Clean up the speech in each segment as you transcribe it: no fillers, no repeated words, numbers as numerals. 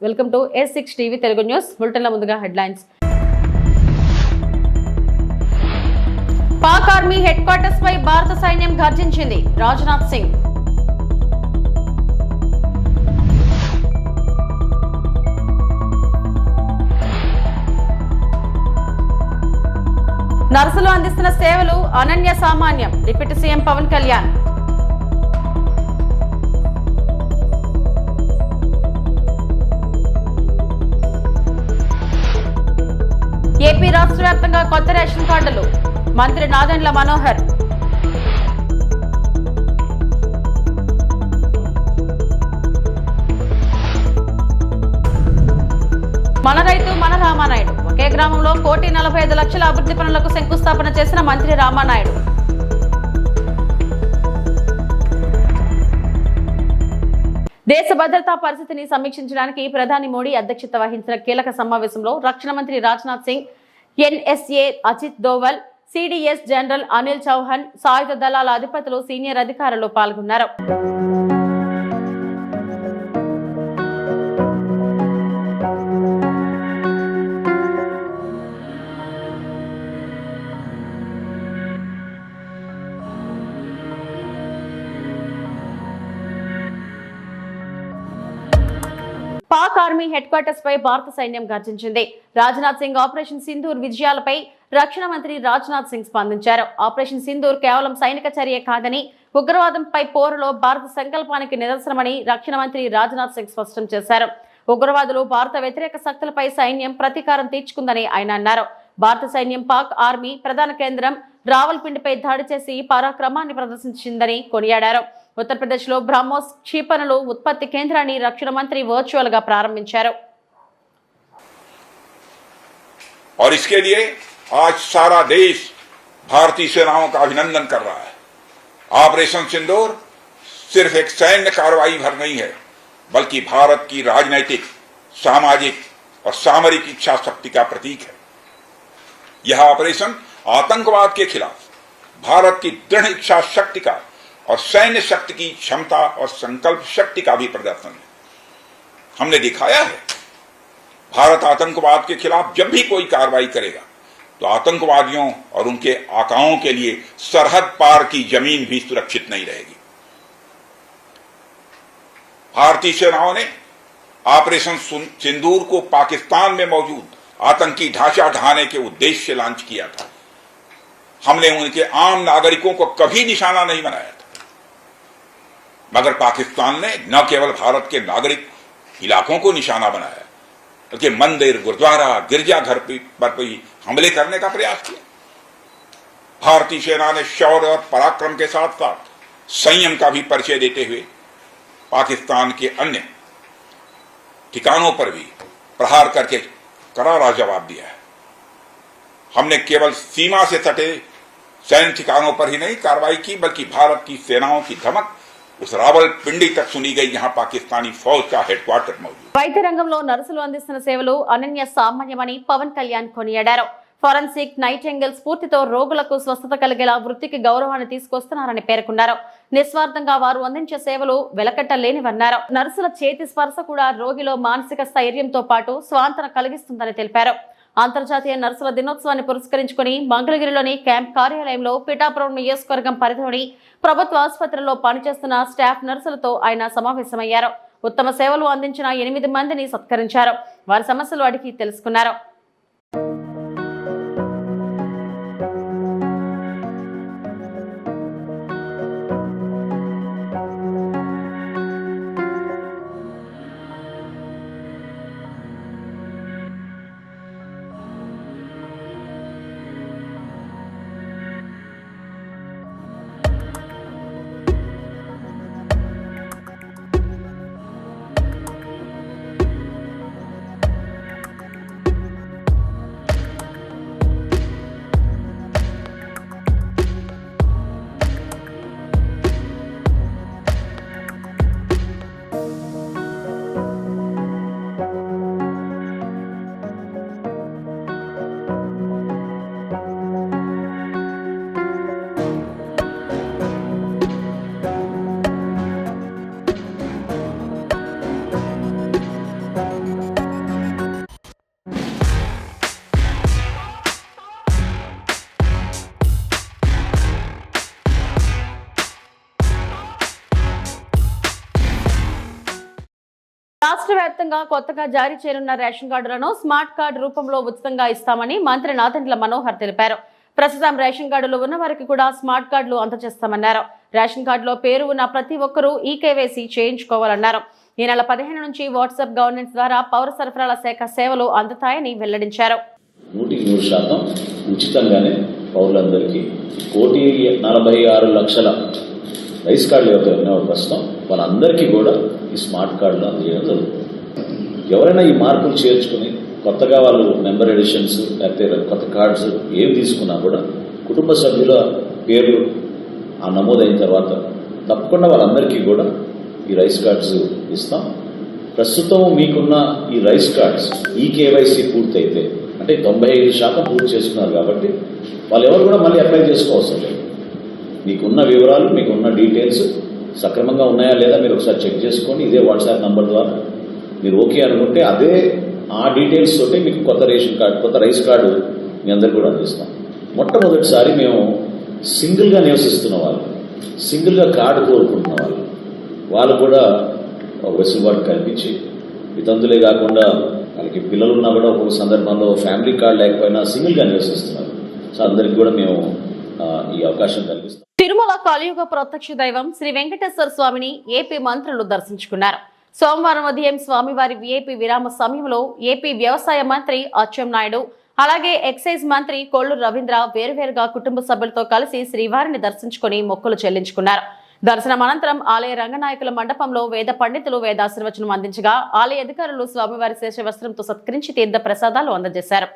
Welcome to S6 TV Telugu news బులెటిన్ల ముందుగా headlines. Pak army headquarters పై భారత సైన్యం గర్జించింది. రాజ్నాథ్ సింగ్. నర్సులు అందిస్తున్న సేవలు అనన్య సామాన్యం. Deputy CM Pawan Kalyan. AP రాష్ట్ర వ్యాప్తంగా కొత్త రేషన్ కార్డులు. మంత్రి నాదెండ్ల మనోహర్. మన రైతు మన రామానాయుడు. ఒకే గ్రామంలో 1,45,00,000 అభివృద్ధి పనులకు శంకుస్థాపన చేసిన మంత్రి రామానాయుడు. దేశ భద్రతా పరిస్థితిని సమీక్షించడానికి ప్రధాని మోడీ అధ్యక్షత వహించిన కీలక సమావేశంలో రక్షణ మంత్రి Rajnath Singh, NSA Ajit Doval, CDS general Anil Chauhan, సాయుధ దళాల అధిపతులు, సీనియర్ అధికారులు పాల్గొన్నారు. పాక్ ఆర్మీ హెడ్ క్వార్టర్స్ పై భారత సైన్యం గర్జించింది. రాజ్నాథ్ సింగ్ ఆపరేషన్ సింధూర్ విజయాలపై రక్షణ మంత్రి రాజ్నాథ్ సింగ్ స్పందించారు. ఆపరేషన్ సింధూర్ కేవలం సైనిక చర్య కాదని ఉగ్రవాదంపై పోరులో భారత సంకల్పానికి నిదర్శనమని రక్షణ మంత్రి రాజ్నాథ్ సింగ్ స్పష్టం చేశారు. ఉగ్రవాదులు భారత వ్యతిరేక శక్తులపై సైన్యం ప్రతీకారం తీర్చుకుందని ఆయన అన్నారు. భారత సైన్యం పాక్ ఆర్మీ ప్రధాన కేంద్రం రావల్పిండిపై దాడి చేసి పరాక్రమాన్ని ప్రదర్శించిందని కొనియాడారు. ఉత్తరప్రదేశ్ లో బ్రహ్మోస్ క్షిపణులు ఉత్పత్తి కేంద్రాన్ని రక్షణ మంత్రి వర్చువల్ గా ప్రారంభించారు. और इसके लिए आज सारा देश भारतीय सेनाओं का अभिनंदन कर रहा है. ऑपरेशन सिंदूर सिर्फ एक सैन्य कार्रवाई भर नहीं है, बल्कि भारत की राजनैतिक, सामाजिक और सामरिक इच्छा शक्ति का प्रतीक है. यह ऑपरेशन आतंकवाद के खिलाफ भारत की दृढ़ इच्छा शक्ति का और सैन्य शक्ति की क्षमता और संकल्प शक्ति का भी प्रदर्शन है. हमने दिखाया है भारत आतंकवाद के खिलाफ जब भी कोई कार्रवाई करेगा तो आतंकवादियों और उनके आकाओं के लिए सरहद पार की जमीन भी सुरक्षित नहीं रहेगी. भारतीय सेनाओं ने ऑपरेशन सिंदूर को पाकिस्तान में मौजूद आतंकी ढांचा ढहाने के उद्देश्य से लॉन्च किया था. हमने उनके आम नागरिकों को कभी निशाना नहीं बनाया था, मगर पाकिस्तान ने न केवल भारत के नागरिक इलाकों को निशाना बनाया, बल्कि मंदिर, गुरुद्वारा, गिरजाघर पर भी हमले करने का प्रयास किया. भारतीय सेना ने शौर्य और पराक्रम के साथ साथ संयम का भी परिचय देते हुए पाकिस्तान के अन्य ठिकानों पर भी प्रहार करके करारा जवाब दिया है. हमने केवल सीमा से सटे सैन्य ठिकानों पर ही नहीं कार्रवाई की, बल्कि भारत की सेनाओं की धमक उस रावलपिंडी तक सुनी गई, जहां पाकिस्तानी फौज का हेडक्वार्टर मौजूद. వైద్య రంగంలో నర్సులు అందిస్తున్న సేవలు అనన్య సామాన్యమని పవన్ కళ్యాణ్ కొనియాడారు. ఫోరెన్సిక్ నైటింగేల్ స్ఫూర్తితో రోగులకు స్వస్థత కలిగేలా వృత్తికి గౌరవాన్ని తీసుకొస్తున్నారని పేర్కొన్నారు. నిస్వార్థంగా వారు అందించే సేవలు వెలకట్టలేనివన్నారు. నర్సుల చేతి స్పర్శ కూడా రోగిలో మానసిక స్థైర్యంతో పాటు స్వాంతన కలిగిస్తుందని తెలిపారు. అంతర్జాతీయ నర్సుల దినోత్సవాన్ని పురస్కరించుకుని మంగళగిరిలోని క్యాంప్ కార్యాలయంలో పిఠాపురం నియోజకవర్గం పరిధిలోని ప్రభుత్వ ఆసుపత్రుల్లో పనిచేస్తున్న స్టాఫ్ నర్సులతో ఆయన సమావేశమయ్యారు. ఉత్తమ సేవలు అందించిన 8 మందిని సత్కరించారు. వారి సమస్యలు అడిగి తెలుసుకున్నారు. రాష్ట్ర వ్యాప్తంగా కొత్తగా జారీ చేయనున్న రేషన్ కార్డులను స్మార్ట్ కార్డు రూపంలో ఉచితంగా ఇస్తామని మంత్రి నాదెండ్ల మనోహర్ తెలిపారు. ప్రస్తుతం రేషన్ కార్డులు ఉన్న వారికి కూడా స్మార్ట్ కార్డులు అందజేస్తామన్నారు. రేషన్ కార్డులో పేరు ఉన్న ప్రతి ఒక్కరూ ఈకేవైసీ చేయించుకోవాలన్నారు. ఈ నెల 15 నుంచి వాట్సాప్ గవర్నెన్స్ ద్వారా పౌర సరఫరాల శాఖ సేవలు అందుతాయని వెల్లడించారు. 100% ఉచితంగానే పౌరులందరికీ 1,46,00,000 రైస్ కార్డులు ఎవరైనా ప్రస్తుతం వాళ్ళందరికీ కూడా ఈ స్మార్ట్ కార్డులు అందజేయడం జరుగుతుంది. ఎవరైనా ఈ మార్పులు చేర్చుకుని కొత్తగా వాళ్ళు మెంబర్ ఎడిషన్స్ లేకపోతే కొత్త కార్డ్స్ ఏం తీసుకున్నా కూడా కుటుంబ సభ్యుల పేర్లు ఆ నమోదైన తర్వాత తప్పకుండా వాళ్ళందరికీ కూడా ఈ రైస్ కార్డ్స్ ఇస్తాం. ప్రస్తుతం మీకున్న ఈ రైస్ కార్డ్స్ ఈ కేవైసీ పూర్తయితే అంటే 95% పూర్తి చేసుకున్నారు కాబట్టి వాళ్ళు ఎవరు కూడా మళ్ళీ అప్లై చేసుకోవసరం లేదు. మీకున్న వివరాలు మీకున్న డీటెయిల్స్ సక్రమంగా ఉన్నాయా లేదా మీరు ఒకసారి చెక్ చేసుకోండి. ఇదే వాట్సాప్ నంబర్ ద్వారా మీరు ఓకే అనుకుంటే అదే ఆ డీటెయిల్స్ తోటి మీకు కొత్త రేషన్ కార్డు కొత్త రైస్ కార్డు మీ అందరికీ కూడా అందిస్తాం. మొట్టమొదటిసారి మేము సింగిల్గా నివసిస్తున్న వాళ్ళు సింగిల్గా కార్డు కోరుకుంటున్న వాళ్ళు కూడా వెసులుబాటు కల్పించి వితంతులే కాకుండా వాళ్ళకి పిల్లలు ఉన్నా కూడా ఒక్కొక్క సందర్భంలో ఫ్యామిలీ కార్డు లేకపోయినా సింగిల్గా నివసిస్తున్నారు. సో అందరికి కూడా మేము ఈ అవకాశం కల్పిస్తాం. తిరుమల కలియుగ ప్రత్యక్ష దైవం శ్రీ వెంకటేశ్వర స్వామిని ఏపీ మంత్రులు దర్శించుకున్నారు. సోమవారం ఉదయం స్వామివారి విఐపి విరామ సమయంలో ఏపీ వ్యవసాయ మంత్రి అచ్చెన్నాయుడు అలాగే ఎక్సైజ్ మంత్రి కొల్లు రవీంద్ర వేరువేరుగా కుటుంబ సభ్యులతో కలిసి శ్రీవారిని దర్శించుకుని మొక్కులు చెల్లించుకున్నారు. దర్శనం అనంతరం ఆలయ రంగనాయకుల మండపంలో వేద పండితులు వేదాశీర్వచనం అందించగా ఆలయ అధికారులు స్వామివారి శేషవస్త్రంతో సత్కరించి తీర్థ ప్రసాదాలు అందజేశారు.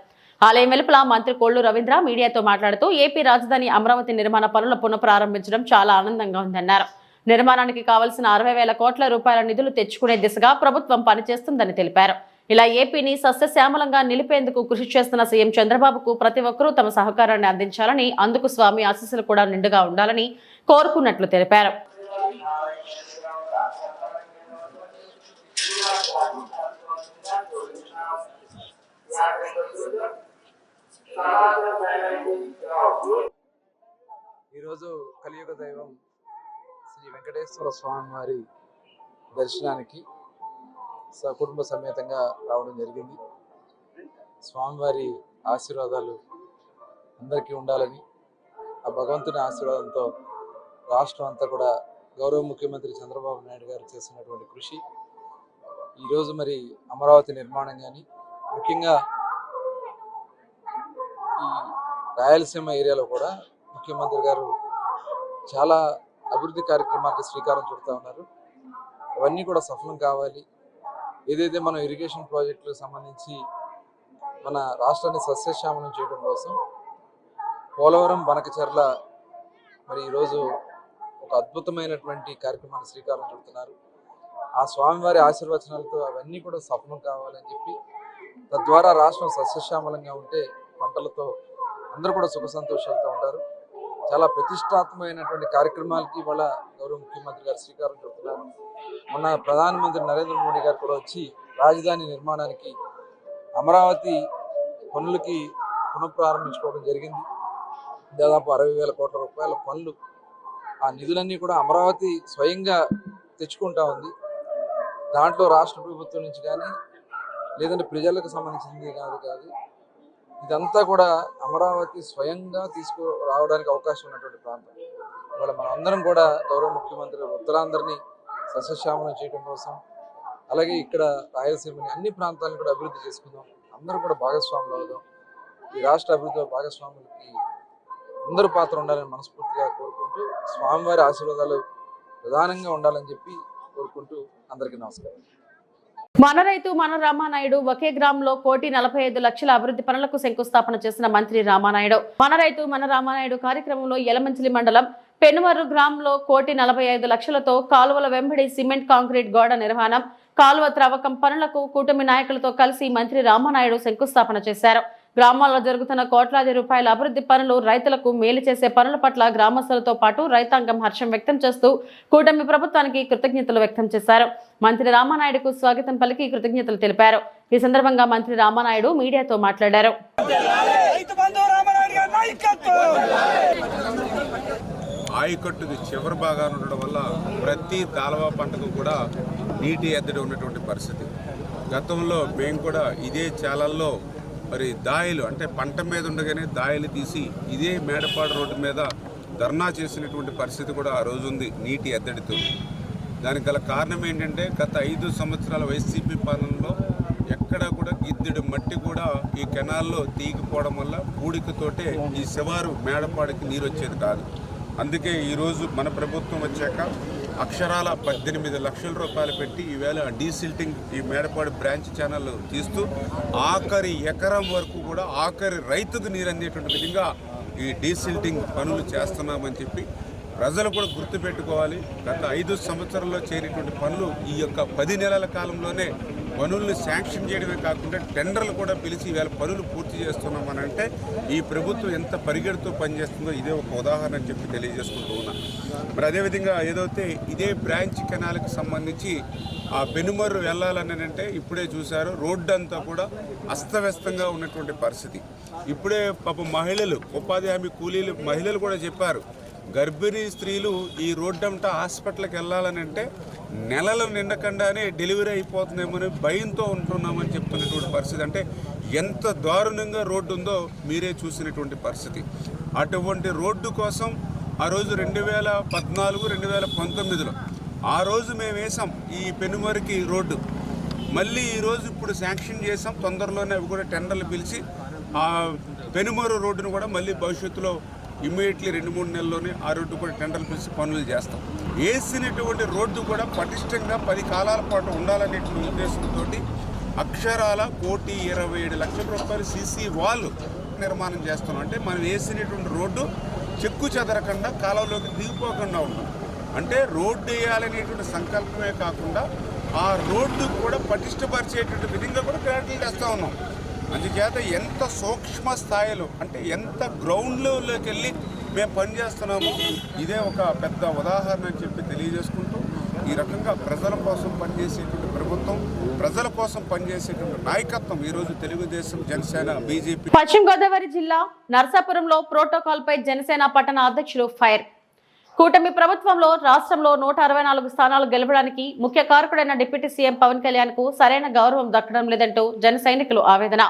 ఆలయం వెలుపల మంత్రి కొల్లు రవీంద్ర మీడియాతో మాట్లాడుతూ ఏపీ రాజధాని అమరావతి నిర్మాణ పనుల పునఃప్రారంభించడం చాలా ఆనందంగా ఉందన్నారు. నిర్మాణానికి కావలసిన 60,000 కోట్ల రూపాయల నిధులు తెచ్చుకునే దిశగా ప్రభుత్వం పనిచేస్తుందని తెలిపారు. ఇలా ఏపీని సస్యశ్యామలంగా నిలిపేందుకు కృషి చేస్తున్న సీఎం చంద్రబాబుకు ప్రతి ఒక్కరూ తమ సహకారాన్ని అందించాలని అందుకు స్వామి ఆశీస్సులు కూడా నిండుగా ఉండాలని కోరుకున్నట్లు తెలిపారు. ఈరోజు కలియుగ దైవం శ్రీ వెంకటేశ్వర స్వామి వారి దర్శనానికి సకుటుంబ సమేతంగా రావడం జరిగింది. స్వామివారి ఆశీర్వాదాలు అందరికీ ఉండాలని ఆ భగవంతుని ఆశీర్వాదంతో రాష్ట్రం అంతా కూడా గౌరవ ముఖ్యమంత్రి చంద్రబాబు నాయుడు గారు చేసినటువంటి కృషి ఈరోజు మరి అమరావతి నిర్మాణం కానీ ముఖ్యంగా ఈ రాయలసీమ ఏరియాలో కూడా ముఖ్యమంత్రి గారు చాలా అభివృద్ధి కార్యక్రమాలకు శ్రీకారం చుడుతూ ఉన్నారు. అవన్నీ కూడా సఫలం కావాలి. ఏదైతే మనం ఇరిగేషన్ ప్రాజెక్టులకు సంబంధించి మన రాష్ట్రాన్ని సస్యశ్యామలం చేయడం కోసం పోలవరం బనకచెర్ల మరి ఈరోజు ఒక అద్భుతమైనటువంటి కార్యక్రమాన్ని శ్రీకారం చుడుతున్నారు. ఆ స్వామివారి ఆశీర్వచనాలతో అవన్నీ కూడా సఫలం కావాలని చెప్పి తద్వారా రాష్ట్రం సస్యశ్యామలంగా ఉంటే పంటలతో అందరూ కూడా సుఖ సంతోషాలతో ఉంటారు. చాలా ప్రతిష్టాత్మకమైనటువంటి కార్యక్రమాలకి ఇవాళ గౌరవ ముఖ్యమంత్రి గారు శ్రీకారం చుడుతున్నారు. మొన్న ప్రధానమంత్రి నరేంద్ర మోడీ గారు కూడా వచ్చి రాజధాని నిర్మాణానికి అమరావతి పనులకి పునఃప్రారంభించుకోవడం జరిగింది. దాదాపు 60,000 కోట్ల రూపాయల పనులు ఆ నిధులన్నీ కూడా అమరావతి స్వయంగా తెచ్చుకుంటా ఉంది. దాంట్లో రాష్ట్ర ప్రభుత్వం నుంచి కానీ లేదంటే ప్రజలకు సంబంధించింది కాదు ఇదంతా కూడా అమరావతి స్వయంగా రావడానికి అవకాశం ఉన్నటువంటి ప్రాంతం. ఇవాళ మనం అందరం కూడా గౌరవ ముఖ్యమంత్రి ఉత్తరాంధ్రని సస్యశ్యామలం చేయడం కోసం అలాగే ఇక్కడ రాయలసీమని అన్ని ప్రాంతాలను కూడా అభివృద్ధి చేసుకుందాం. అందరూ కూడా భాగస్వాములు అవుదాం. ఈ రాష్ట్ర అభివృద్ధిలో భాగస్వాములకి అందరూ పాత్ర ఉండాలని మనస్ఫూర్తిగా కోరుకుంటూ స్వామివారి ఆశీర్వాదాలు ప్రధానంగా ఉండాలని చెప్పి కోరుకుంటూ అందరికీ నమస్కారం. మన రైతు మన రామానాయుడు ఒకే గ్రామంలో 1,45,00,000 అభివృద్ధి పనులకు శంకుస్థాపన చేసిన మంత్రి రామానాయుడు. మన రైతు మన రామానాయుడు కార్యక్రమంలో యలమంచిలి మండలం పెనుమర్రు గ్రామంలో 1,45,00,000తో కాలువల వెంబడి సిమెంట్ కాంక్రీట్ గోడ నిర్మాణం కాలువ త్రవ్వకం పనులకు కూటమి నాయకులతో కలిసి మంత్రి రామానాయుడు శంకుస్థాపన చేశారు. గ్రామాల్లో జరుగుతున్న కోట్లాది రూపాయల అభివృద్ధి పనులు రైతులకు మేలు చేసే పనుల పట్ల గ్రామస్తులతో పాటు రైతాంగం హర్షం వ్యక్తం చేస్తూ కూటమి ప్రభుత్వానికి కృతజ్ఞతలు వ్యక్తం చేశారు. మంత్రి రామానాయుడుకు స్వాగతం పలికి కృతజ్ఞతలు తెలిపారు. ఈ సందర్భంగా మంత్రి రామానాయుడు మీడియాతో మాట్లాడారు. ఆయకట్టుది చివరి భాగాన్ని ఉండడం వల్ల ప్రతి కాలువ పంటకు కూడా నీటి ఎద్దడి ఉన్నటువంటి పరిస్థితి. గతంలో మేము కూడా ఇదే ఛానల్లో మరి దాయిలు అంటే పంట మీద ఉండగానే దాయిలు తీసి ఇదే మేడపాడు రోడ్డు మీద ధర్నా చేసినటువంటి పరిస్థితి కూడా ఆ రోజు ఉంది నీటి ఎద్దడితో. దానికి గల కారణం ఏంటంటే గత 5 సంవత్సరాల వైసీపీ పాలనలో ఎక్కడా కూడా గిద్దెడు మట్టి కూడా ఈ కెనాల్లో తీగిపోవడం వల్ల పూడికతోటే ఈ శివారు మేడపాడికి నీరు వచ్చేది కాదు. అందుకే ఈరోజు మన ప్రభుత్వం వచ్చాక అక్షరాల 18 లక్షల రూపాయలు పెట్టి ఈవేళ డీసిల్టింగ్ ఈ మేడపాడు బ్రాంచ్ ఛానల్ తీస్తూ ఆఖరి ఎకరం వరకు కూడా ఆఖరి రైతుకు నీరు అందేటువంటి విధంగా ఈ డీసిల్టింగ్ పనులు చేస్తున్నామని చెప్పి ప్రజలు కూడా గుర్తుపెట్టుకోవాలి. గత 5 సంవత్సరాల్లో చేరేటువంటి పనులు ఈ యొక్క 10 నెలల కాలంలోనే పనులను శాంక్షన్ చేయడమే కాకుండా టెండర్లు కూడా పిలిచి ఈవేళ పనులు పూర్తి చేస్తున్నామనంటే ఈ ప్రభుత్వం ఎంత పరిగెడుతూ పనిచేస్తుందో ఇదే ఒక ఉదాహరణ అని చెప్పి తెలియజేసుకుంటూ ఉన్నా. మరి అదేవిధంగా ఏదైతే ఇదే బ్రాంచ్ కెనాల్కి సంబంధించి ఆ పెనుమర్రు వెళ్ళాలని అంటే ఇప్పుడే చూశారు, రోడ్డు అంతా కూడా అస్తవ్యస్తంగా ఉన్నటువంటి పరిస్థితి. ఇప్పుడే పాప మహిళలు, ఉపాధి హామీ కూలీలు మహిళలు కూడా చెప్పారు, గర్భిణీ స్త్రీలు ఈ రోడ్డంతా హాస్పిటల్కి వెళ్ళాలని అంటే నెలలు నిండకుండానే డెలివరీ అయిపోతుందేమని భయంతో ఉంటున్నామని చెప్తున్నటువంటి పరిస్థితి. అంటే ఎంత దారుణంగా రోడ్డు ఉందో మీరే చూసినటువంటి పరిస్థితి. అటువంటి రోడ్డు కోసం ఆ రోజు 2014, 2019లో ఆ రోజు మేము వేసాం ఈ పెనుమరికి రోడ్డు. మళ్ళీ ఈరోజు ఇప్పుడు శాంక్షన్ చేసాం, తొందరలోనే అవి కూడా టెండర్లు పిలిచి ఆ పెనుమరు రోడ్డును కూడా మళ్ళీ భవిష్యత్తులో ఇమ్మీడియట్లీ 2-3 నెలల్లోనే ఆ రోడ్డు కూడా టెండర్లు పిలిచి పనులు చేస్తాం. వేసినటువంటి రోడ్డు కూడా పటిష్టంగా 10 కాలాల పాటు ఉండాలనేటువంటి ఉద్దేశంతో అక్షరాల 1,27,00,000 రూపాయలు సీసీ వాల్ నిర్మాణం చేస్తున్నాం. అంటే మనం వేసినటువంటి రోడ్డు చెక్కు చెదరకుండా కాలంలోకి దిగిపోకుండా ఉన్నాం. అంటే రోడ్డు వేయాలనేటువంటి సంకల్పమే కాకుండా ఆ రోడ్డు కూడా పటిష్టపరిచేటువంటి విధంగా కూడా ప్రయత్నాలు చేస్తూ ఉన్నాం. అందుచేత ఎంత సూక్ష్మ స్థాయిలో అంటే ఎంత గ్రౌండ్ లెవెల్లోకి వెళ్ళి మేము పనిచేస్తున్నామో ఇదే ఒక పెద్ద ఉదాహరణ అని చెప్పి తెలియజేసుకుంటూ ఈ రకంగా ప్రజల కోసం పనిచేసేటువంటి ప్రభుత్వం, ప్రజల కోసం పనిచేసేటువంటి నాయకత్వం ఈరోజు తెలుగుదేశం, జనసేన, బీజేపీ. పశ్చిమ గోదావరి జిల్లా నర్సాపురంలో ప్రోటోకాల్ పై జనసేన పట్టణ అధ్యక్షులు ఫైర్. కూటమి ప్రభుత్వంలో రాష్ట్రంలో 164 స్థానాలు గెలవడానికి ముఖ్య కారకుడైన డిప్యూటీ సీఎం పవన్ కళ్యాణ్ కు సరైన గౌరవం దక్కడం లేదంటూ జన సైనికులు ఆవేదన.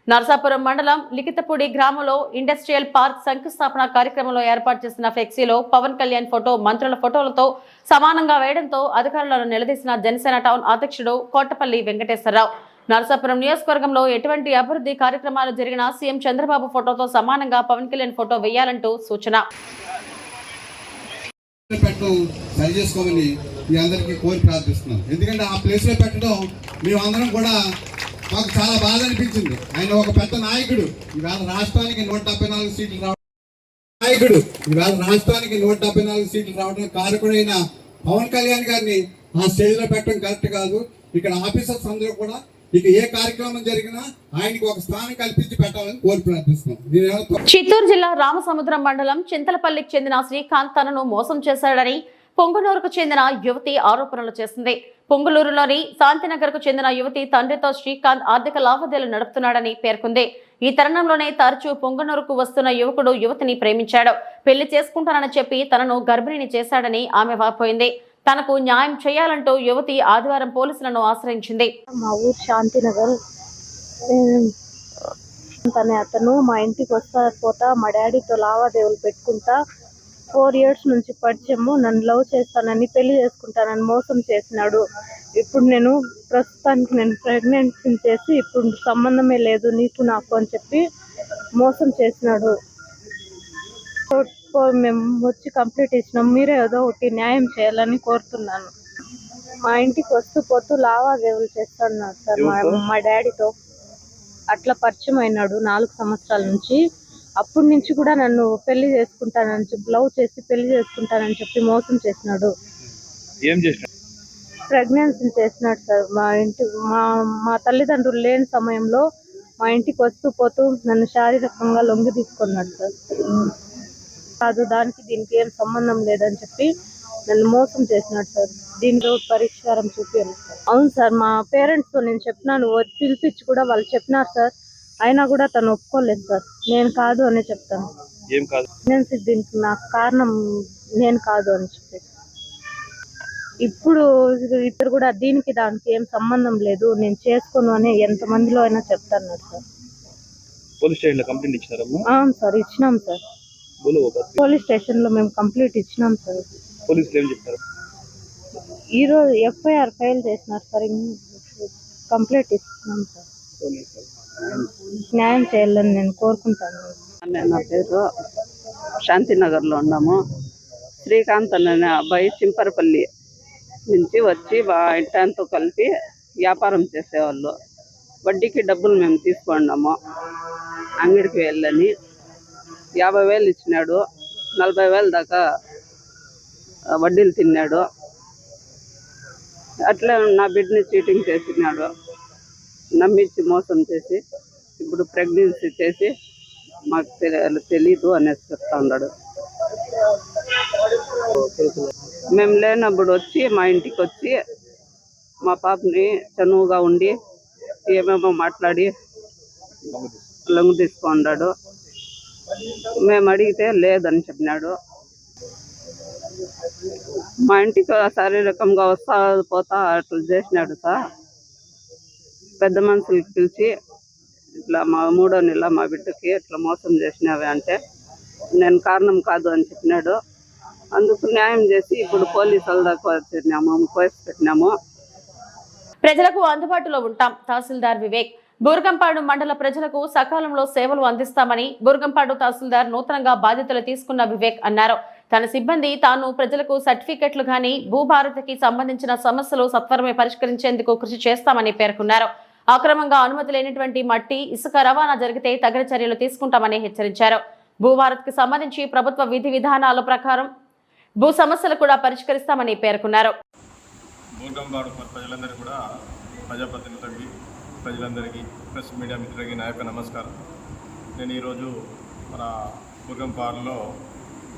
నర్సాపురం మండలం లిఖితపూడి గ్రామంలో ఇండస్ట్రియల్ పార్క్ శంకుస్థాపన కార్యక్రమంలో ఏర్పాటు చేసిన ఫ్లెక్సీలో పవన్ కళ్యాణ్ ఫోటో మంత్రుల ఫోటోలతో సమానంగా వేయడంతో అధికారులను నిలదీసిన జనసేన టౌన్ అధ్యక్షుడు కోటపల్లి వెంకటేశ్వరరావు. నర్సాపురం నియోజకవర్గంలో ఎటువంటి అభివృద్ధి కార్యక్రమాలు జరిగినా సీఎం చంద్రబాబు ఫోటోతో సమానంగా పవన్ కళ్యాణ్ ఫోటో వేయాలంటూ సూచన. సరి చేసుకోమని మీ అందరికీ కోరి ప్రార్థిస్తున్నాం. ఎందుకంటే ఆ ప్లేస్లో పెట్టడం మేమందరం కూడా మాకు చాలా బాధ అనిపించింది. ఆయన ఒక పెద్ద నాయకుడు, ఈవేళ రాష్ట్రానికి 174 సీట్లు రావడం కారకుడైన పవన్ కళ్యాణ్ గారిని ఆ స్టేజ్లో పెట్టడం కరెక్ట్ కాదు. ఇక్కడ ఆఫీసర్స్ అందరూ కూడా ఇక ఏ కార్యక్రమం జరిగినా ఆయనకి ఒక స్థానం కల్పించి పెట్టాలని కోరి ప్రార్థిస్తున్నాం. చిత్తూరు జిల్లా రామసముద్రం మండలం చింతలపల్లికి చెందిన శ్రీకాంత్ తనను మోసం చేశాడని పొంగునూరుకు చెందిన యువతి ఆరోపణలు చేసింది. పొంగులూరులోని శాంతినగర్ కు చెందిన యువతి తండ్రితో శ్రీకాంత్ ఆర్థిక లావాదేవీలు నడుపుతున్నాడని పేర్కొంది. ఈ తరుణంలోనే తరచూ పొంగునూరుకు వస్తున్న యువకుడు యువతిని ప్రేమించాడు. పెళ్లి చేసుకుంటానని చెప్పి తనను గర్భిణిని చేశాడని ఆమె వాపోయింది. తనకు న్యాయం చేయాలంటూ యువతి ఆదివారం పోలీసులను ఆశ్రయించింది. మా ఊరు శాంతినగర్. అతను మా ఇంటికి పోతా మా డాడీతో లావాదేవీలు పెట్టుకుంటా 4 years నుంచి పరిచయము, నన్ను లవ్ చేస్తానని పెళ్లి చేసుకుంటానని మోసం చేసినాడు. ఇప్పుడు ప్రస్తుతానికి నేను ప్రెగ్నెన్సీ చేసి ఇప్పుడు సంబంధమే లేదు నీకు నాకు అని చెప్పి మోసం చేసినాడు. మేము వచ్చి కంప్లీట్ ఇచ్చినాం. మీరే ఏదో ఒకటి న్యాయం చేయాలని కోరుతున్నాను. మా ఇంటికి వస్తూ పోతూ లావాదేవీలు చేస్తున్నాడు సార్ మా డాడీతో. అట్లా పరిచయం అయినాడు 4 సంవత్సరాల నుంచి. అప్పటి నుంచి కూడా నన్ను పెళ్లి చేసుకుంటానని చెప్పి లవ్ చేసి పెళ్లి చేసుకుంటానని చెప్పి మోసం చేసినాడు. ప్రెగ్నెన్సీ చేసినాడు సార్. మా తల్లిదండ్రులు లేని సమయంలో మా ఇంటికి వస్తూ పోతూ నన్ను శారీరకంగా లొంగి తీసుకున్నాడు సార్. కాదు దానికి దీనికి ఏం సంబంధం లేదని చెప్పి నన్ను మోసం చేసినాడు సార్. దీనిలో పరిష్కారం చూపించాను సార్. అవును సార్, మా పేరెంట్స్తో నేను చెప్పినాను, పిలిపించి కూడా వాళ్ళు చెప్పినారు సార్. అయినా కూడా తను ఒప్పుకోలేదు సార్. నేను కాదు అనే చెప్తాను. దీనికి నాకు కారణం నేను కాదు అని చెప్పి ఇప్పుడు ఇద్దరు కూడా దీనికి దానికి ఏం సంబంధం లేదు, నేను చేసుకోను అని ఎంతమందిలో అయినా చెప్తాను సార్. పోలీస్ స్టేషన్లో కంప్లైంట్ ఇచ్చినారమ్మా? అవును సార్, ఇచ్చినాం సార్. పోలీస్ స్టేషన్లో మేము కంప్లీట్ ఇచ్చినాం సార్. పోలీసులు ఏం చెప్తారు? ఈరోజు ఎఫ్ఐఆర్ ఫైల్ చేసినారు సార్, కంప్లీట్ ఇస్తున్నాం సార్. న్యాయం చేయాలని నేను కోరుకుంటాను. నా పేరు శాంతినగర్లో ఉన్నాము. శ్రీకాంత్ అనే అబ్బాయి చింపరపల్లి నుంచి వచ్చి ఇంటంతో కలిపి వ్యాపారం చేసేవాళ్ళు. వడ్డీకి డబ్బులు మేము తీసుకున్నాము. అంగడికి వెళ్ళని 50,000 ఇచ్చినాడు, 40,000 దాకా వడ్డీలు తిన్నాడు. అట్లా నా బిడ్డని చీటింగ్ చేసినాడు, నమ్మించి మోసం చేసి ఇప్పుడు ప్రెగ్నెన్సీ చేసి మాకు తెలీదు అనేసి చెప్తా ఉన్నాడు. మేము లేనప్పుడు వచ్చి మా ఇంటికి వచ్చి మా పాపని చనువుగా ఉండి ఏమేమో మాట్లాడి లొంగు తీసుకున్నాడు. మేము అడిగితే లేదని చెప్పినాడు. మా ఇంటికి శారీరకంగా వస్తా పోతా అట్లా చేసినాడు సార్. పెద్ద మనుషులకి పిలిచి ఇట్లా మా 3వ నెల మా బిడ్డకి ఇట్లా మోసం చేసినావే అంటే నేను కారణం కాదు అని చెప్పినాడు. అందుకు న్యాయం చేసి ఇప్పుడు పోలీసుల దాకా వచ్చినాము, కేసు పెట్టినాము. ప్రజలకు అందుబాటులో ఉంటాం. తహసీల్దార్ వివేక్. బూర్గంపాడు మండల ప్రజలకు సకాలంలో సేవలు అందిస్తామని బూర్గంపాడు తహసీల్దార్ నూతనంగా బాధ్యతలు తీసుకున్న వివేక్ అన్నారు. తన సిబ్బంది తాను ప్రజలకు సర్టిఫికెట్లు గాని భూభారతికి సంబంధించిన సమస్యలు సత్వరమే పరిష్కరించేందుకు కృషి చేస్తామని పేర్కొన్నారు. అక్రమంగా అనుమతి లేనటువంటి మట్టి, ఇసుక రవాణా జరిగితే తగిన చర్యలు తీసుకుంటామని హెచ్చరించారు. భూభారతికి సంబంధించి ప్రభుత్వ విధి విధానాల ప్రకారం భూ సమస్యలు కూడా పరిష్కరిస్తామని పేర్కొన్నారు. బూర్గంపాడు ప్రజలందరికీ కూడా, ప్రజాప్రతినిధులకి, ప్రజలందరికీ, ప్రెస్ మీడియా మిత్రులకి నా యొక్క నమస్కారం. నేను ఈరోజు మన బూర్గంపాడులో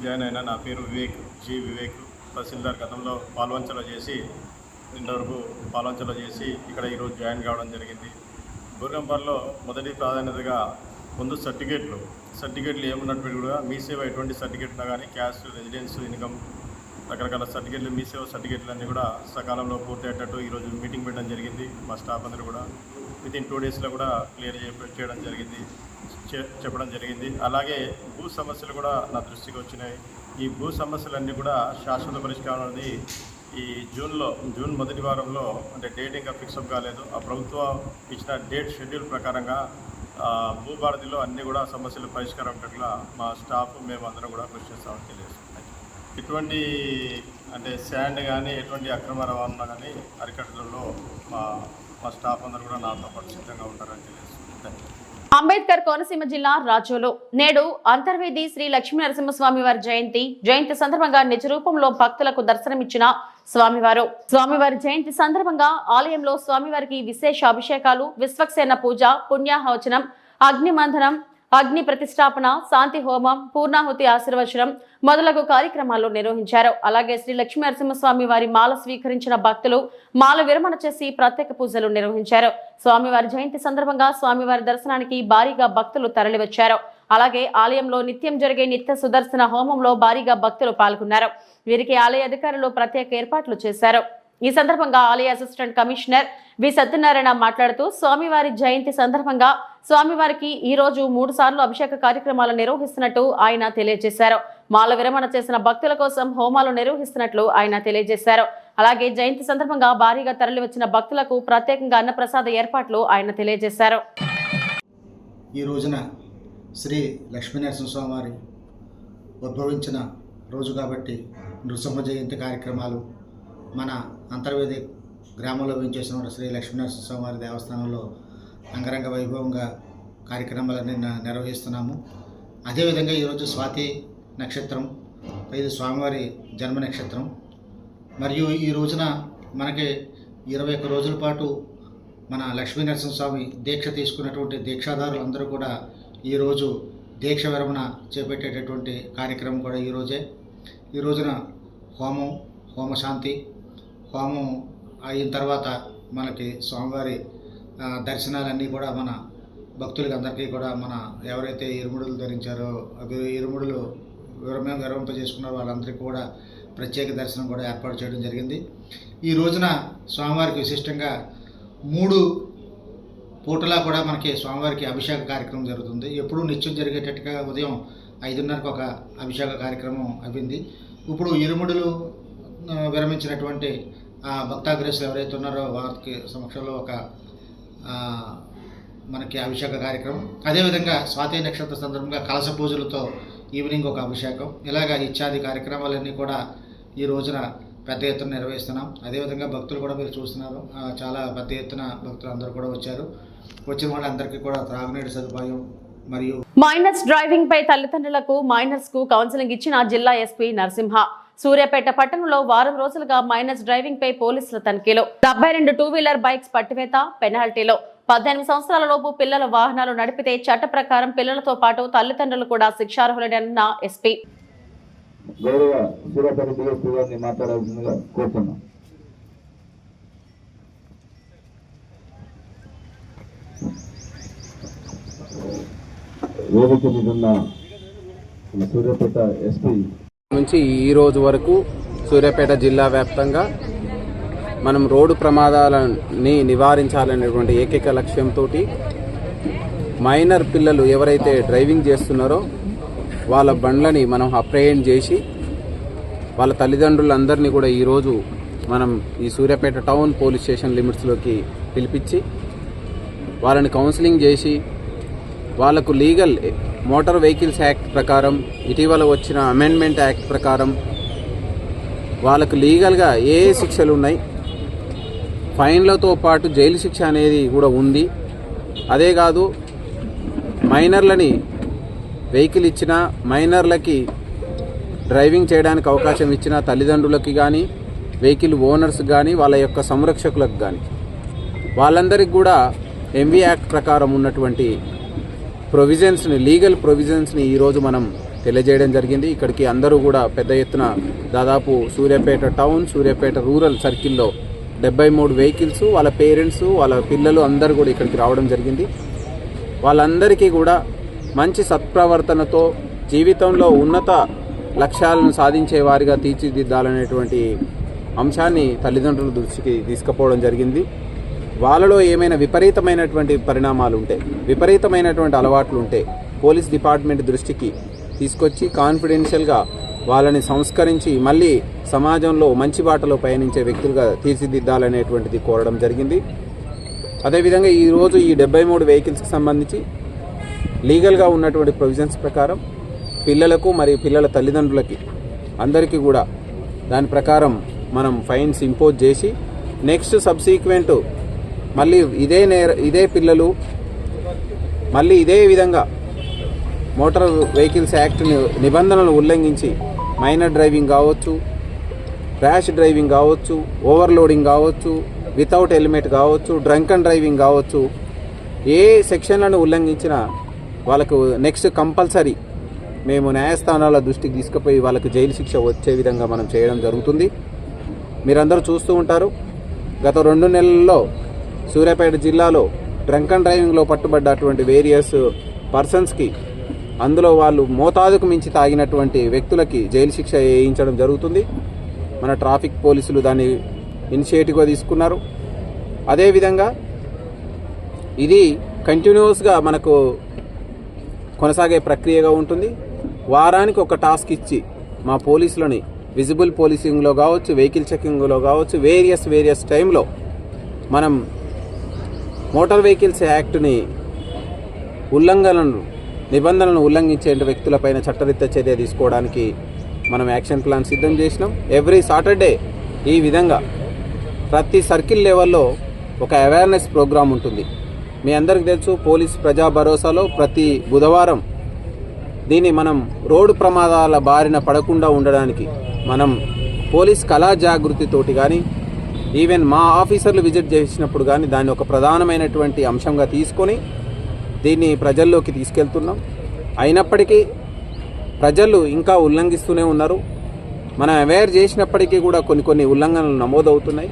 జాయిన్ అయిన. నా పేరు వివేక్. తహసీల్దార్ గతంలో పాల్వంచలో చేసి ఇంతవరకు పాల్వంచలో చేసి ఇక్కడ ఈరోజు జాయిన్ కావడం జరిగింది. బూర్గంపాడులో మొదటి ప్రాధాన్యతగా ముందు సర్టిఫికేట్లు ఏమున్నట్టు కూడా మీ సేవ ఎటువంటి సర్టిఫికేట్ ఉన్నా కానీ క్యాస్ట్, రెసిడెన్స్, ఇన్కమ్ రకరకాల సర్టిఫికేట్లు, మీ సేవ సర్టిఫికేట్లు అన్నీ కూడా సకాలంలో పూర్తయ్యేటట్టు ఈరోజు మీటింగ్ పెట్టడం జరిగింది. మా స్టాఫ్ అందరూ కూడా వితిన్ 2 డేస్లో కూడా క్లియర్ చెప్పడం జరిగింది. అలాగే భూ సమస్యలు కూడా నా దృష్టికి వచ్చినాయి. ఈ భూ సమస్యలన్నీ కూడా శాశ్వత పరిష్కారం అనేది ఈ జూన్ మొదటి వారంలో, అంటే డేట్ ఇంకా ఫిక్సప్ కాలేదు, ఆ ప్రభుత్వం ఇచ్చిన డేట్ షెడ్యూల్ ప్రకారంగా భూభారతిలో అన్నీ కూడా సమస్యలు పరిష్కారం అయ్యేట్లా మా స్టాఫ్ మేము అందరం కూడా కృషి చేస్తామని తెలియజేస్తున్నాం. ఎటువంటి అంటే శాండ్ కానీ ఎటువంటి అక్రమ రవాణా కానీ అరికట్టడంలో మా స్టాఫ్ అందరూ కూడా నాతో పాటు సిద్ధంగా ఉంటారని తెలియజేస్తున్నాం. అంబేద్కర్ కోనసీమ జిల్లా రాజోలు నేడు అంతర్వేది శ్రీ లక్ష్మీ నరసింహస్వామి వారి జయంతి సందర్భంగా నిజ రూపంలో భక్తులకు దర్శనమిచ్చిన స్వామివారి జయంతి సందర్భంగా ఆలయంలో స్వామివారికి విశేష అభిషేకాలు, విశ్వక్సేన పూజ, పుణ్యాహవచనం, అగ్నిమంథనం, అగ్ని ప్రతిష్టాపన, శాంతి హోమం, పూర్ణాహుతి ఆశీర్వచనం మొదలగు కార్యక్రమాలు నిర్వహించారు. అలాగే శ్రీ లక్ష్మీ నరసింహస్వామి వారి మాల స్వీకరించిన భక్తులు మాల విరమణ చేసి ప్రత్యేక పూజలు నిర్వహించారు. స్వామివారి జయంతి సందర్భంగా స్వామివారి దర్శనానికి భారీగా భక్తులు తరలివచ్చారు. అలాగే ఆలయంలో నిత్యం జరిగే నిత్య సుదర్శన హోమంలో భారీగా భక్తులు పాల్గొన్నారు. వీరికి ఆలయ అధికారులు ప్రత్యేక ఏర్పాట్లు చేశారు. ఈ సందర్భంగా ఆలయ అసిస్టెంట్ కమిషనర్ వి సత్యనారాయణ మాట్లాడుతూ స్వామివారి జయంతి సందర్భంగా స్వామివారికి ఈ రోజు 3 సార్లు అభిషేక కార్యక్రమాలు నిర్వహిస్తున్నట్టు ఆయన తెలియజేశారు. మాల విరమణ చేసిన భక్తుల కోసం హోమాలు నిర్వహిస్తున్నట్లు ఆయన తెలియజేశారు. అలాగే జయంతి సందర్భంగా భారీగా తరలివచ్చిన భక్తులకు ప్రత్యేకంగా అన్నప్రసాద ఏర్పాట్లు ఆయన తెలియజేశారు. ఈ రోజున శ్రీ లక్ష్మీనరసింహస్వామి వారి ఉద్భవించిన రోజు కాబట్టి నృసింహ జయంతి కార్యక్రమాలు మన అంతర్వేది గ్రామంలో వేయించేసిన శ్రీ లక్ష్మీనరసింహస్వామి వారి దేవస్థానంలో అంగరంగ వైభవంగా కార్యక్రమాలన్నీ నిర్వహిస్తున్నాము. అదేవిధంగా ఈరోజు స్వాతి నక్షత్రం, ఇది స్వామివారి జన్మ నక్షత్రం. మరియు ఈ రోజున మనకి 21 రోజుల పాటు మన లక్ష్మీనరసింహస్వామి దీక్ష తీసుకున్నటువంటి దీక్షాదారులందరూ కూడా ఈరోజు దీక్ష విరమణ చేపట్టేటటువంటి కార్యక్రమం కూడా ఈ రోజున హోమశాంతి హోమం అయిన తర్వాత మనకి స్వామివారి దర్శనాలన్నీ కూడా మన భక్తులకి అందరికీ కూడా మన ఎవరైతే ఇరుముడులు ధరించారో అవి ఇరుముడులు విరమింపజేసుకున్నారో వాళ్ళందరికీ కూడా ప్రత్యేక దర్శనం కూడా ఏర్పాటు చేయడం జరిగింది. ఈ రోజున స్వామివారికి విశిష్టంగా 3 పూటలా కూడా మనకి స్వామివారికి అభిషేక కార్యక్రమం జరుగుతుంది. ఎప్పుడూ నిత్యం జరిగేటట్టుగా ఉదయం 5:30కు ఒక అభిషేక కార్యక్రమం అయింది. ఇప్పుడు ఇరుముడులు విరమించినటువంటి భక్తాగ్రేసులు ఎవరైతే ఉన్నారో వారికి సమక్షంలో ఒక మనకి అభిషేక కార్యక్రమం, అదేవిధంగా స్వాతి నక్షత్ర సందర్భంగా కలశ పూజలతో ఈవినింగ్ ఒక అభిషేకం, ఇలాగా ఇత్యాది కార్యక్రమాలన్నీ కూడా ఈ రోజున పెద్ద ఎత్తున నిర్వహిస్తున్నాం. అదేవిధంగా భక్తులు కూడా మీరు చూస్తున్నారు, చాలా పెద్ద ఎత్తున భక్తులు అందరూ కూడా వచ్చారు. వచ్చిన వాళ్ళందరికీ కూడా త్రాగునీటి సదుపాయం మరియు మైనర్స్ డ్రైవింగ్ పై తల్లిదండ్రులకు మైనర్స్ కు కౌన్సిలింగ్ ఇచ్చిన జిల్లా ఎస్పీ నరసింహ. సూర్యాపేట పట్టణంలో వారం రోజులుగా మైనర్స్ డ్రైవింగ్ పై పోలీసుల తనిఖీలు. 72 2-వీలర్ బైక్స్ పట్టివేత, పెనాల్టీలో 18 సంవత్సరాల లోపు పిల్లల వాహనాలు నడిపితే చట్ట ప్రకారం పిల్లలతో పాటు తల్లిదండ్రులు కూడా శిక్షార్హులన్న ఎస్పీ. గౌరవ సూర్యాపేట డిఎస్పీ గారిని మాట్లాడాల్సిందిగా కోరుతున్నాం. వేదిక మీద ఉన్న సూర్యాపేట ఎస్పీ నుంచి ఈ రోజు వరకు సూర్యాపేట జిల్లా వ్యాప్తంగా మనం రోడ్డు ప్రమాదాలని నివారించాలనేటువంటి ఏకైక లక్ష్యంతో మైనర్ పిల్లలు ఎవరైతే డ్రైవింగ్ చేస్తున్నారో వాళ్ళ బండ్లని మనం అప్రహెండ్ చేసి వాళ్ళ తల్లిదండ్రులందరినీ కూడా ఈరోజు మనం ఈ సూర్యాపేట టౌన్ పోలీస్ స్టేషన్ లిమిట్స్లోకి పిలిపించి వాళ్ళని కౌన్సిలింగ్ చేసి వాళ్ళకు లీగల్ మోటార్ వెహికల్స్ యాక్ట్ ప్రకారం, ఇటీవల వచ్చిన అమెండ్మెంట్ యాక్ట్ ప్రకారం వాళ్ళకు లీగల్గా ఏ శిక్షలు ఉన్నాయి, ఫైన్లతో పాటు జైలు శిక్ష అనేది కూడా ఉంది. అదే కాదు, మైనర్లని వెహికల్ ఇచ్చిన, మైనర్లకి డ్రైవింగ్ చేయడానికి అవకాశం ఇచ్చిన తల్లిదండ్రులకి కానీ, వెహికల్ ఓనర్స్ కానీ, వాళ్ళ యొక్క సంరక్షకులకు కానీ వాళ్ళందరికీ కూడా ఎంవీ యాక్ట్ ప్రకారం ఉన్నటువంటి ప్రొవిజన్స్ని, లీగల్ ప్రొవిజన్స్ని ఈరోజు మనం తెలియజేయడం జరిగింది. ఇక్కడికి అందరూ కూడా పెద్ద ఎత్తున దాదాపు సూర్యాపేట టౌన్, సూర్యాపేట రూరల్ సర్కిల్లో 73 వెహికల్స్, వాళ్ళ పేరెంట్స్, వాళ్ళ పిల్లలు అందరూ కూడా ఇక్కడికి రావడం జరిగింది. వాళ్ళందరికీ కూడా మంచి సత్ప్రవర్తనతో జీవితంలో ఉన్నత లక్ష్యాలను సాధించే వారిగా తీర్చిదిద్దాలనేటువంటి అంశాన్ని తల్లిదండ్రుల దృష్టికి తీసుకుపోవడం జరిగింది. వాళ్ళలో ఏమైనా విపరీతమైనటువంటి పరిణామాలు ఉంటే, విపరీతమైనటువంటి అలవాట్లు ఉంటే పోలీస్ డిపార్ట్మెంట్ దృష్టికి తీసుకొచ్చి కాన్ఫిడెన్షియల్గా వాళ్ళని సంస్కరించి మళ్ళీ సమాజంలో మంచి బాటలో పయనించే వ్యక్తులుగా తీర్చిదిద్దాలనేటువంటిది కోరడం జరిగింది. అదేవిధంగా ఈరోజు ఈ 73 వెహికల్స్కి సంబంధించి లీగల్గా ఉన్నటువంటి ప్రొవిజన్స్ ప్రకారం పిల్లలకు మరియు పిల్లల తల్లిదండ్రులకి అందరికీ కూడా దాని ప్రకారం మనం ఫైన్స్ ఇంపోజ్ చేసి నెక్స్ట్ సబ్సీక్వెంట్ మళ్ళీ ఇదే పిల్లలు మళ్ళీ ఇదే విధంగా మోటార్ వెహికల్స్ యాక్ట్ నిబంధనలు ఉల్లంఘించి మైనర్ డ్రైవింగ్ కావచ్చు, ర్యాష్ డ్రైవింగ్ కావచ్చు, ఓవర్లోడింగ్ కావచ్చు, వితౌట్ హెల్మెట్ కావచ్చు, డ్రంక్ అండ్ డ్రైవింగ్ కావచ్చు, ఏ సెక్షన్లను ఉల్లంఘించినా వాళ్ళకు నెక్స్ట్ కంపల్సరీ మేము న్యాయస్థానాల దృష్టికి తీసుకుపోయి వాళ్ళకు జైలు శిక్ష వచ్చే విధంగా మనం చేయడం జరుగుతుంది. మీరందరూ చూస్తూ ఉంటారు, గత 2 నెలల్లో సూర్యాపేట జిల్లాలో డ్రంక్ అండ్ డ్రైవింగ్లో పట్టుబడ్డటువంటి వేరియస్ పర్సన్స్కి, అందులో వాళ్ళు మోతాదుకు మించి తాగినటువంటి వ్యక్తులకి జైలు శిక్ష వేయించడం జరుగుతుంది. మన ట్రాఫిక్ పోలీసులు దాన్ని ఇనిషియేటివ్గా తీసుకున్నారు. అదేవిధంగా ఇది కంటిన్యూస్గా మనకు కొనసాగే ప్రక్రియగా ఉంటుంది. వారానికి ఒక టాస్క్ ఇచ్చి మా పోలీసులని విజిబుల్ పోలీసింగ్లో కావచ్చు, వెహికల్ చెకింగ్లో కావచ్చు, వేరియస్ టైంలో మనం మోటార్ వెహికల్స్ యాక్ట్ని నిబంధనలను ఉల్లంఘించే వ్యక్తులపైన చట్టరీత్యా చర్య తీసుకోవడానికి మనం యాక్షన్ ప్లాన్ సిద్ధం చేసినాం. ఎవ్రీ సాటర్డే ఈ విధంగా ప్రతి సర్కిల్ లెవెల్లో ఒక అవేర్నెస్ ప్రోగ్రాం ఉంటుంది. మీ అందరికీ తెలుసు, పోలీస్ ప్రజా భరోసాలో ప్రతి బుధవారం దీన్ని మనం రోడ్డు ప్రమాదాల బారిన పడకుండా ఉండడానికి మనం పోలీస్ కళా జాగృతితోటి కానీ, ఈవెన్ మా ఆఫీసర్లు విజిట్ చేసినప్పుడు కానీ దాన్ని ఒక ప్రధానమైనటువంటి అంశంగా తీసుకొని దీన్ని ప్రజల్లోకి తీసుకెళ్తున్నాం. అయినప్పటికీ ప్రజలు ఇంకా ఉల్లంఘిస్తూనే ఉన్నారు. మనం అవేర్ చేసినప్పటికీ కూడా కొన్ని ఉల్లంఘనలు నమోదవుతున్నాయి.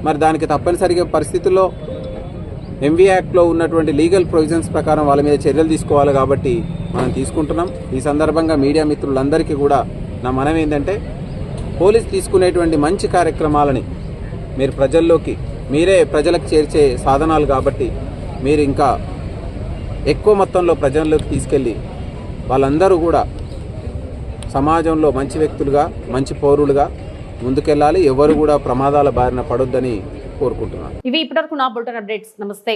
మరి దానికి తప్పనిసరిగా పరిస్థితుల్లో ఎంవీ యాక్ట్లో ఉన్నటువంటి లీగల్ ప్రొవిజన్స్ ప్రకారం వాళ్ళ మీద చర్యలు తీసుకోవాలి కాబట్టి మనం తీసుకుంటున్నాం. ఈ సందర్భంగా మీడియా మిత్రులందరికీ కూడా నా మనవి ఏంటంటే, పోలీస్ తీసుకునేటువంటి మంచి కార్యక్రమాలని మీరు ప్రజల్లోకి మీరే ప్రజలకు చేర్చే సాధనాలు కాబట్టి మీరు ఇంకా ఎక్కువ మొత్తంలో ప్రజల్లోకి తీసుకెళ్ళి వాళ్ళందరూ కూడా సమాజంలో మంచి వ్యక్తులుగా మంచి పౌరులుగా ముందుకెళ్ళాలి. ఎవరు కూడా ప్రమాదాల బారిన పడొద్దని కోరుకుంటున్నాను. ఇవి ఇప్పటివరకు నా బులెటిన్ అప్డేట్స్. నమస్తే.